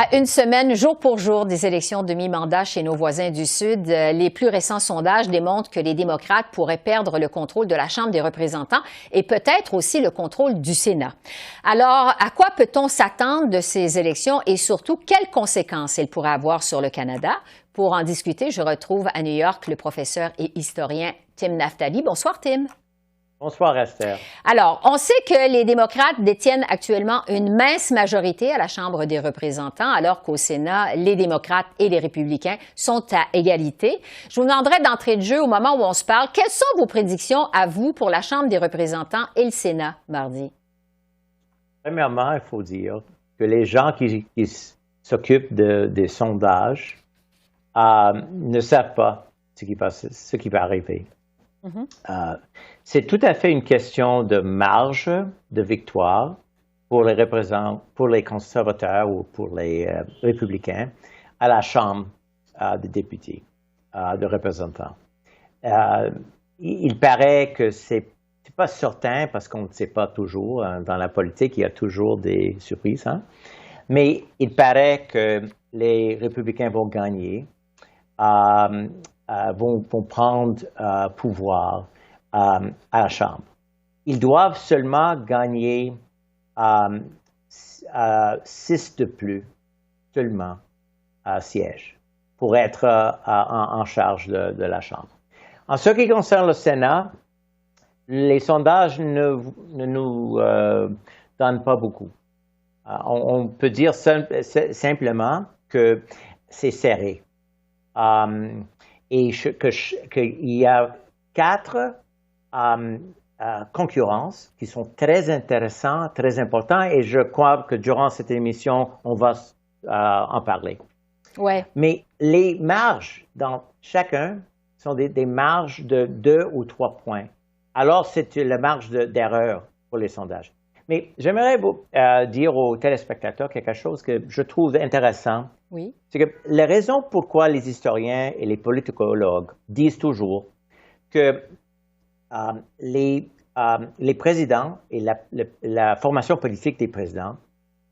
À une semaine, jour pour jour, des élections de mi-mandat chez nos voisins du Sud, les plus récents sondages démontrent que les démocrates pourraient perdre le contrôle de la Chambre des représentants et peut-être aussi le contrôle du Sénat. Alors, à quoi peut-on s'attendre de ces élections et surtout, quelles conséquences elles pourraient avoir sur le Canada? Pour en discuter, je retrouve à New York le professeur et historien Tim Naftali. Bonsoir, Tim. Bonsoir, Esther. Alors, on sait que les démocrates détiennent actuellement une mince majorité à la Chambre des représentants, alors qu'au Sénat, les démocrates et les républicains sont à égalité. Je vous demanderai d'entrée de jeu au moment où on se parle, quelles sont vos prédictions à vous pour la Chambre des représentants et le Sénat mardi? Premièrement, il faut dire que les gens qui s'occupent des sondages ne savent pas ce qui va arriver. C'est tout à fait une question de marge de victoire pour les conservateurs ou pour les républicains à la Chambre des députés, de représentants. Il paraît que c'est pas certain parce qu'on ne sait pas toujours. Dans la politique, il y a toujours des surprises. Mais il paraît que les républicains vont gagner. Vont prendre pouvoir à la Chambre. Ils doivent seulement gagner 6 de plus, seulement, sièges, pour être en charge de la Chambre. En ce qui concerne le Sénat, les sondages ne nous donnent pas beaucoup. On peut dire simplement que c'est serré. Et qu'il y a 4 concurrences qui sont très intéressantes, très importantes, et je crois que durant cette émission, on va en parler. Ouais. Mais les marges dans chacun sont des marges de 2 ou 3 points. Alors, c'est la marge d'erreur pour les sondages. Mais j'aimerais dire aux téléspectateurs quelque chose que je trouve intéressant. Oui. C'est que la raison pourquoi les historiens et les politicologues disent toujours que les présidents et la formation politique des présidents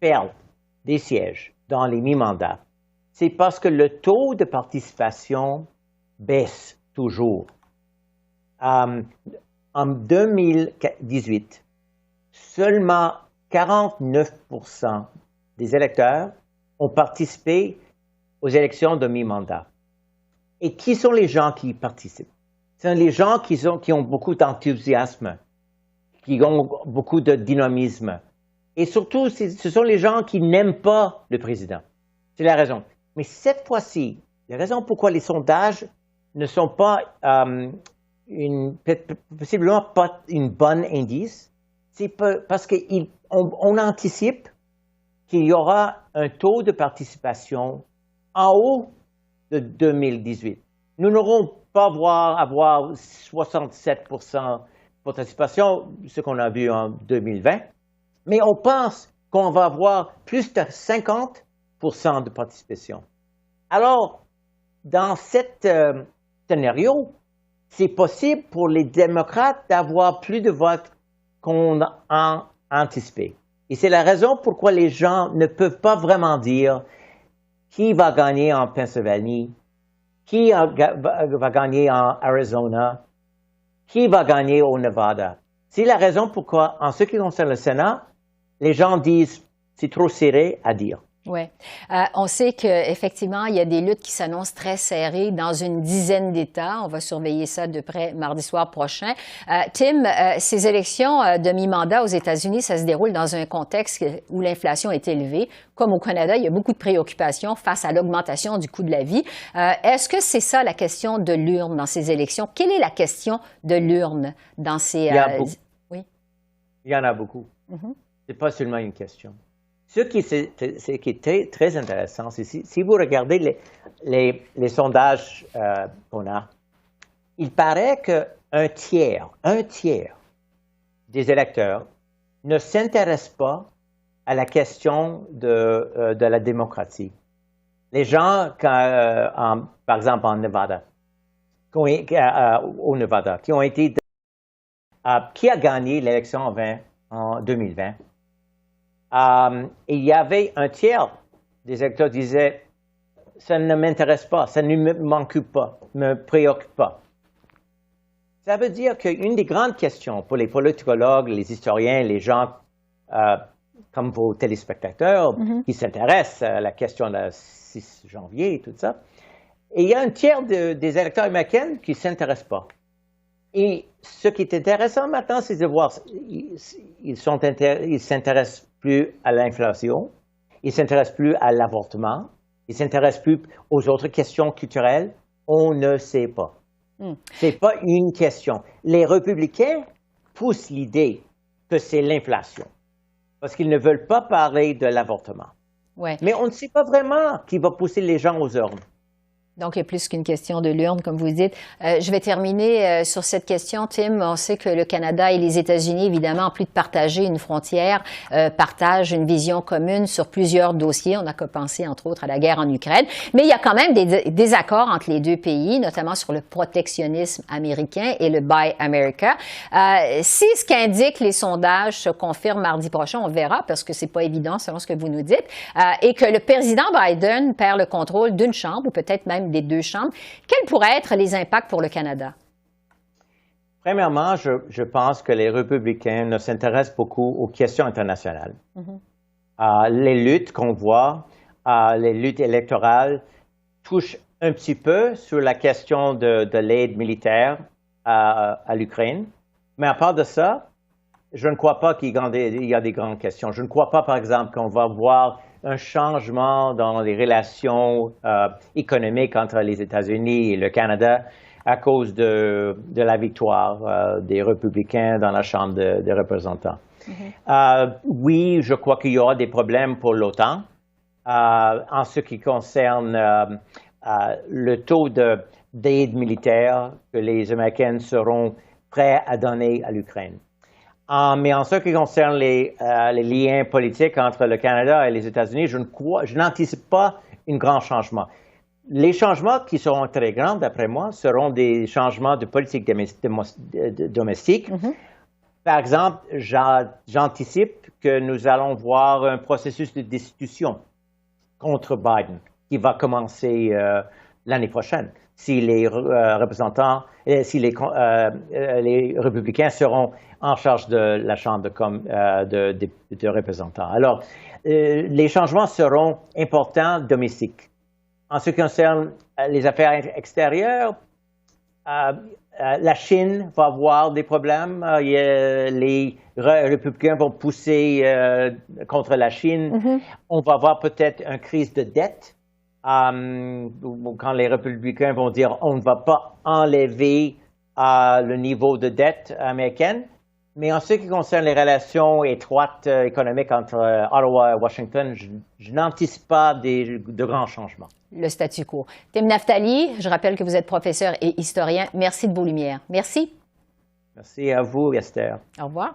perdent des sièges dans les mi-mandats, c'est parce que le taux de participation baisse toujours. En 2018, seulement 49% des électeurs ont participé aux élections de mi-mandat. Et qui sont les gens qui participent? Ce sont les gens qui ont beaucoup d'enthousiasme, qui ont beaucoup de dynamisme. Et surtout, ce sont les gens qui n'aiment pas le président. C'est la raison. Mais cette fois-ci, la raison pourquoi les sondages ne sont pas possiblement pas une bonne indice, c'est parce qu'on anticipe qu'il y aura un taux de participation en haut de 2018. Nous n'aurons pas avoir 67% de participation, ce qu'on a vu en 2020, mais on pense qu'on va avoir plus de 50% de participation. Alors, dans cet scénario, c'est possible pour les démocrates d'avoir plus de votes qu'on a anticipé. Et c'est la raison pourquoi les gens ne peuvent pas vraiment dire qui va gagner en Pennsylvanie, qui va gagner en Arizona, qui va gagner au Nevada. C'est la raison pourquoi, en ce qui concerne le Sénat, les gens disent c'est trop serré à dire. Oui. On sait qu'effectivement, il y a des luttes qui s'annoncent très serrées dans une dizaine d'États. On va surveiller ça de près mardi soir prochain. Tim, ces élections de mi-mandat aux États-Unis, ça se déroule dans un contexte où l'inflation est élevée. Comme au Canada, il y a beaucoup de préoccupations face à l'augmentation du coût de la vie. Est-ce que c'est ça la question de l'urne dans ces élections? Quelle est la question de l'urne dans ces... Oui. Il y en a beaucoup. C'est pas seulement une question. Ce qui est très, très intéressant, c'est si vous regardez les sondages qu'on a, il paraît qu'un tiers des électeurs ne s'intéressent pas à la question de la démocratie. Les gens, par exemple en Nevada, au Nevada, qui ont été... qui a gagné l'élection en 2020? Il y avait un tiers des électeurs disaient « ça ne m'intéresse pas, ça ne m'occupe pas, ne me préoccupe pas ». Ça veut dire qu'une des grandes questions pour les politologues, les historiens, les gens comme vos téléspectateurs qui s'intéressent à la question du 6 janvier et tout ça, et il y a un tiers des électeurs américains qui ne s'intéressent pas. Et ce qui est intéressant maintenant, c'est de voir, ils s'intéressent plus à l'inflation, ils s'intéressent plus à l'avortement, ils s'intéressent plus aux autres questions culturelles. On ne sait pas. C'est pas une question. Les républicains poussent l'idée que c'est l'inflation, parce qu'ils ne veulent pas parler de l'avortement. Ouais. Mais on ne sait pas vraiment qui va pousser les gens aux urnes. Donc, il y a plus qu'une question de l'urne, comme vous dites. Je vais terminer sur cette question, Tim. On sait que le Canada et les États-Unis, évidemment, en plus de partager une frontière, partagent une vision commune sur plusieurs dossiers. On n'a qu'à penser, entre autres, à la guerre en Ukraine. Mais il y a quand même des désaccords entre les deux pays, notamment sur le protectionnisme américain et le Buy America. Si ce qu'indiquent les sondages se confirme mardi prochain, on verra, parce que c'est pas évident, selon ce que vous nous dites, et que le président Biden perd le contrôle d'une chambre, ou peut-être même des deux chambres. Quels pourraient être les impacts pour le Canada? Premièrement, je pense que les républicains ne s'intéressent beaucoup aux questions internationales. Les luttes qu'on voit, les luttes électorales touchent un petit peu sur la question de l'aide militaire à l'Ukraine. Mais à part de ça, je ne crois pas qu'il y a des grandes questions. Je ne crois pas, par exemple, qu'on va voir un changement dans les relations économiques entre les États-Unis et le Canada à cause de la victoire des républicains dans la Chambre des représentants. Oui, je crois qu'il y aura des problèmes pour l'OTAN en ce qui concerne le taux d'aide militaire que les Américains seront prêts à donner à l'Ukraine. Mais en ce qui concerne les liens politiques entre le Canada et les États-Unis, je n'anticipe pas un grand changement. Les changements qui seront très grands, d'après moi, seront des changements de politique domestique. Par exemple, j'anticipe que nous allons voir un processus de destitution contre Biden qui va commencer l'année prochaine, si les représentants, si les républicains seront en charge de la Chambre de représentants. Alors, les changements seront importants domestiques. En ce qui concerne les affaires extérieures, la Chine va avoir des problèmes. Les républicains vont pousser contre la Chine. On va avoir peut-être une crise de dette. Quand les républicains vont dire on ne va pas enlever le niveau de dette américaine. Mais en ce qui concerne les relations étroites économiques entre Ottawa et Washington, je n'anticipe pas de grands changements. Le statu quo. Tim Naftali, je rappelle que vous êtes professeur et historien. Merci de vos lumières. Merci. Merci à vous, Esther. Au revoir.